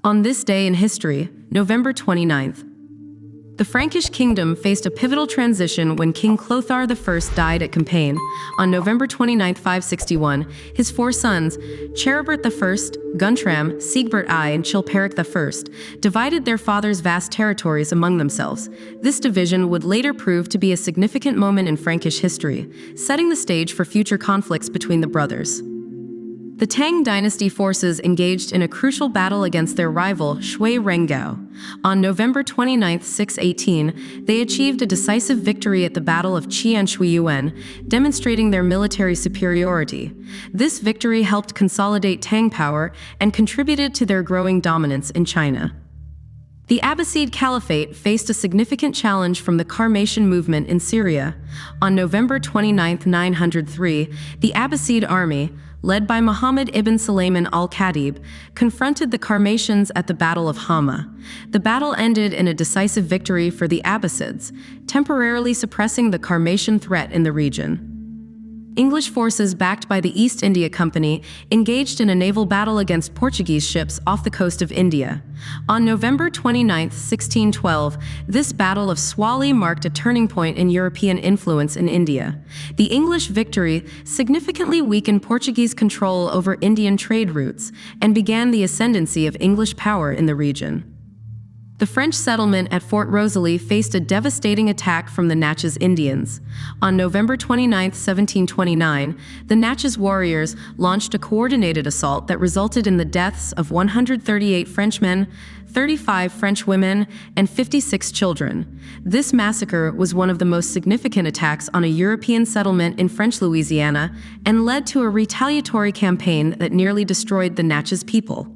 On this day in history, November 29th, the Frankish Kingdom faced a pivotal transition when King Chlothar I died at Champagne. On November 29, 561, his four sons, Charibert I, Guntram, Siegbert I, and Chilperic I, divided their father's vast territories among themselves. This division would later prove to be a significant moment in Frankish history, setting the stage for future conflicts between the brothers. The Tang dynasty forces engaged in a crucial battle against their rival, Shui Rengao. On November 29, 618, they achieved a decisive victory at the Battle of Qianshuiyuan, demonstrating their military superiority. This victory helped consolidate Tang power and contributed to their growing dominance in China. The Abbasid Caliphate faced a significant challenge from the Karmatian movement in Syria. On November 29, 903, the Abbasid army, led by Muhammad ibn Sulayman al-Khatib, confronted the Karmatians at the Battle of Hama. The battle ended in a decisive victory for the Abbasids, temporarily suppressing the Karmatian threat in the region. English forces backed by the East India Company engaged in a naval battle against Portuguese ships off the coast of India. On November 29, 1612, this Battle of Swali marked a turning point in European influence in India. The English victory significantly weakened Portuguese control over Indian trade routes and began the ascendancy of English power in the region. The French settlement at Fort Rosalie faced a devastating attack from the Natchez Indians. On November 29, 1729, the Natchez warriors launched a coordinated assault that resulted in the deaths of 138 Frenchmen, 35 French women, and 56 children. This massacre was one of the most significant attacks on a European settlement in French Louisiana and led to a retaliatory campaign that nearly destroyed the Natchez people.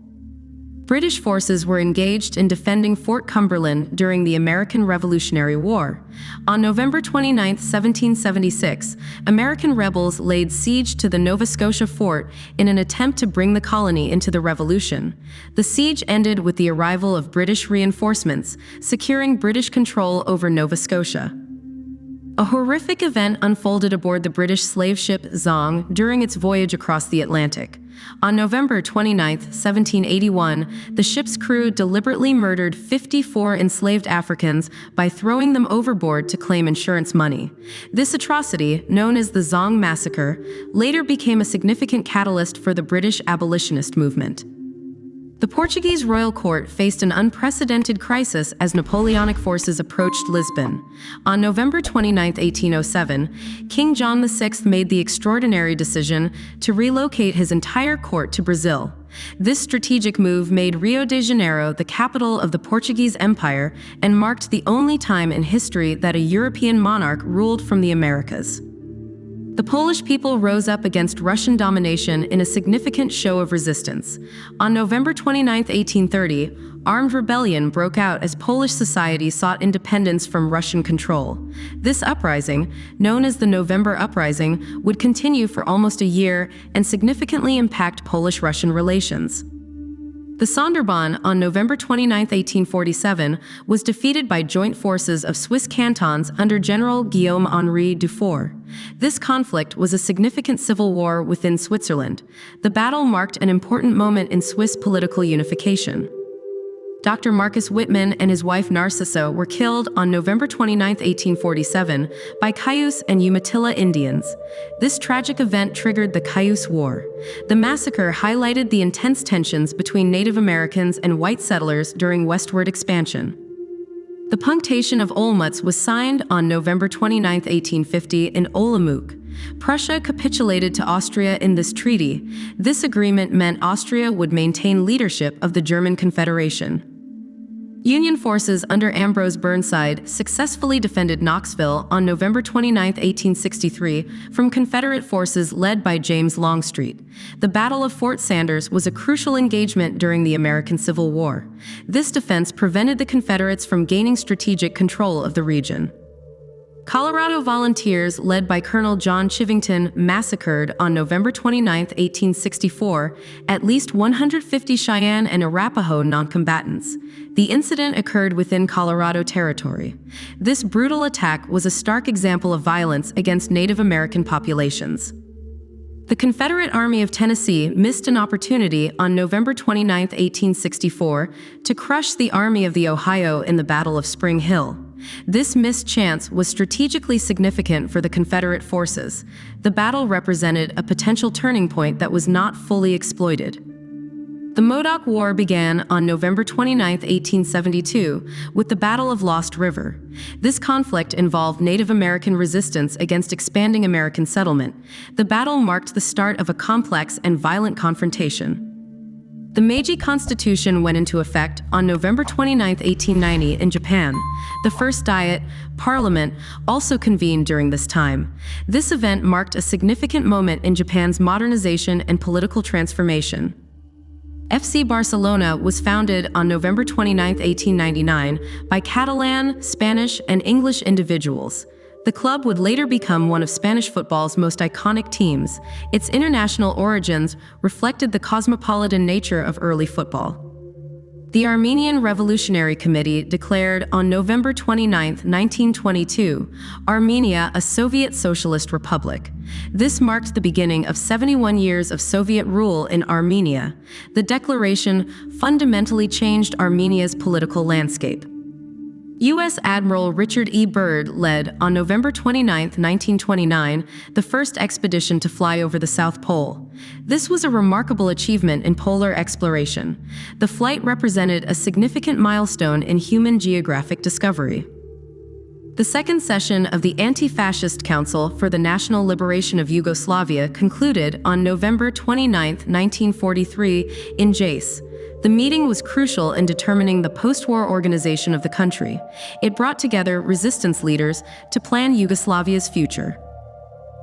British forces were engaged in defending Fort Cumberland during the American Revolutionary War. On November 29, 1776, American rebels laid siege to the Nova Scotia fort in an attempt to bring the colony into the Revolution. The siege ended with the arrival of British reinforcements, securing British control over Nova Scotia. A horrific event unfolded aboard the British slave ship Zong during its voyage across the Atlantic. On November 29, 1781, the ship's crew deliberately murdered 54 enslaved Africans by throwing them overboard to claim insurance money. This atrocity, known as the Zong massacre, later became a significant catalyst for the British abolitionist movement. The Portuguese royal court faced an unprecedented crisis as Napoleonic forces approached Lisbon. On November 29, 1807, King John VI made the extraordinary decision to relocate his entire court to Brazil. This strategic move made Rio de Janeiro the capital of the Portuguese Empire and marked the only time in history that a European monarch ruled from the Americas. The Polish people rose up against Russian domination in a significant show of resistance. On November 29, 1830, armed rebellion broke out as Polish society sought independence from Russian control. This uprising, known as the November Uprising, would continue for almost a year and significantly impact Polish-Russian relations. The Sonderbund on November 29, 1847, was defeated by joint forces of Swiss cantons under General Guillaume-Henri Dufour. This conflict was a significant civil war within Switzerland. The battle marked an important moment in Swiss political unification. Dr. Marcus Whitman and his wife Narcissa were killed on November 29, 1847, by Cayuse and Umatilla Indians. This tragic event triggered the Cayuse War. The massacre highlighted the intense tensions between Native Americans and white settlers during westward expansion. The Punctation of Olmütz was signed on November 29, 1850 in Olomouc. Prussia capitulated to Austria in this treaty. This agreement meant Austria would maintain leadership of the German Confederation. Union forces under Ambrose Burnside successfully defended Knoxville on November 29, 1863, from Confederate forces led by James Longstreet. The Battle of Fort Sanders was a crucial engagement during the American Civil War. This defense prevented the Confederates from gaining strategic control of the region. Colorado volunteers led by Colonel John Chivington massacred on November 29, 1864, at least 150 Cheyenne and Arapaho noncombatants. The incident occurred within Colorado Territory. This brutal attack was a stark example of violence against Native American populations. The Confederate Army of Tennessee missed an opportunity on November 29, 1864, to crush the Army of the Ohio in the Battle of Spring Hill. This missed chance was strategically significant for the Confederate forces. The battle represented a potential turning point that was not fully exploited. The Modoc War began on November 29, 1872, with the Battle of Lost River. This conflict involved Native American resistance against expanding American settlement. The battle marked the start of a complex and violent confrontation. The Meiji Constitution went into effect on November 29, 1890, in Japan. The first Diet, Parliament, also convened during this time. This event marked a significant moment in Japan's modernization and political transformation. FC Barcelona was founded on November 29, 1899, by Catalan, Spanish, and English individuals. The club would later become one of Spanish football's most iconic teams. Its international origins reflected the cosmopolitan nature of early football. The Armenian Revolutionary Committee declared on November 29, 1922, Armenia a Soviet Socialist Republic. This marked the beginning of 71 years of Soviet rule in Armenia. The declaration fundamentally changed Armenia's political landscape. U.S. Admiral Richard E. Byrd led, on November 29, 1929, the first expedition to fly over the South Pole. This was a remarkable achievement in polar exploration. The flight represented a significant milestone in human geographic discovery. The second session of the Anti-Fascist Council for the National Liberation of Yugoslavia concluded on November 29, 1943, in Jace. The meeting was crucial in determining the post-war organization of the country. It brought together resistance leaders to plan Yugoslavia's future.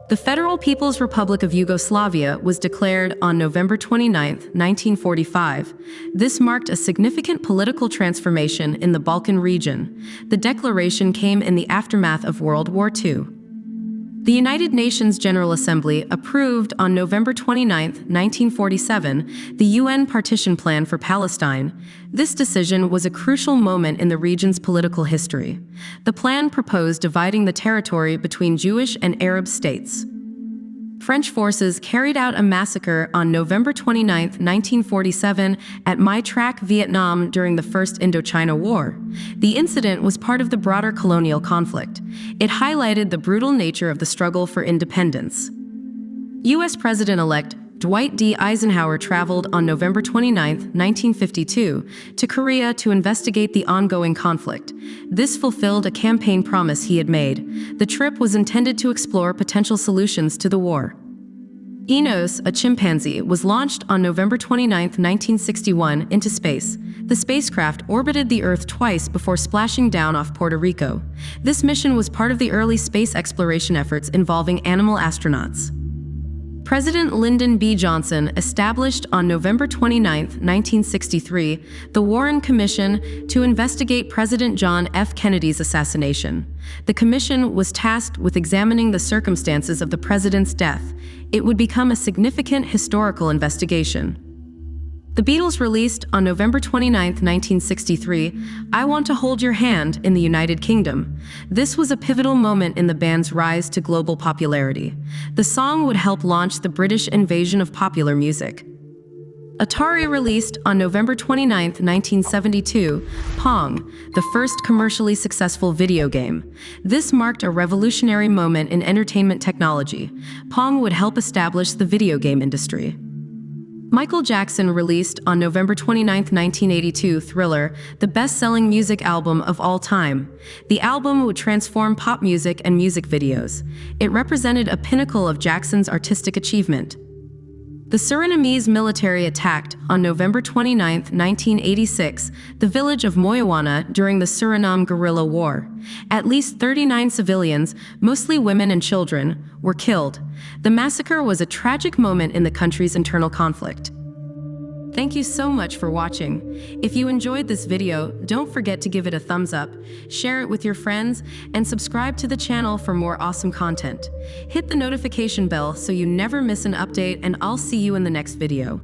The Federal People's Republic of Yugoslavia was declared on November 29, 1945. This marked a significant political transformation in the Balkan region. The declaration came in the aftermath of World War II. The United Nations General Assembly approved on November 29, 1947, the UN Partition Plan for Palestine. This decision was a crucial moment in the region's political history. The plan proposed dividing the territory between Jewish and Arab states. French forces carried out a massacre on November 29, 1947, at Mai Trak, Vietnam during the First Indochina War. The incident was part of the broader colonial conflict. It highlighted the brutal nature of the struggle for independence. U.S. President-elect Dwight D. Eisenhower traveled on November 29, 1952, to Korea to investigate the ongoing conflict. This fulfilled a campaign promise he had made. The trip was intended to explore potential solutions to the war. Enos, a chimpanzee, was launched on November 29, 1961, into space. The spacecraft orbited the Earth twice before splashing down off Puerto Rico. This mission was part of the early space exploration efforts involving animal astronauts. President Lyndon B. Johnson established on November 29, 1963, the Warren Commission to investigate President John F. Kennedy's assassination. The commission was tasked with examining the circumstances of the president's death. It would become a significant historical investigation. The Beatles released on November 29, 1963, I Want to Hold Your Hand in the United Kingdom. This was a pivotal moment in the band's rise to global popularity. The song would help launch the British invasion of popular music. Atari released on November 29, 1972, Pong, the first commercially successful video game. This marked a revolutionary moment in entertainment technology. Pong would help establish the video game industry. Michael Jackson released on November 29, 1982, Thriller, the best-selling music album of all time. The album would transform pop music and music videos. It represented a pinnacle of Jackson's artistic achievement. The Surinamese military attacked on November 29, 1986, the village of Moyawana during the Suriname guerrilla war. At least 39 civilians, mostly women and children, were killed. The massacre was a tragic moment in the country's internal conflict. Thank you so much for watching. If you enjoyed this video, don't forget to give it a thumbs up, share it with your friends, and subscribe to the channel for more awesome content. Hit the notification bell so you never miss an update, and I'll see you in the next video.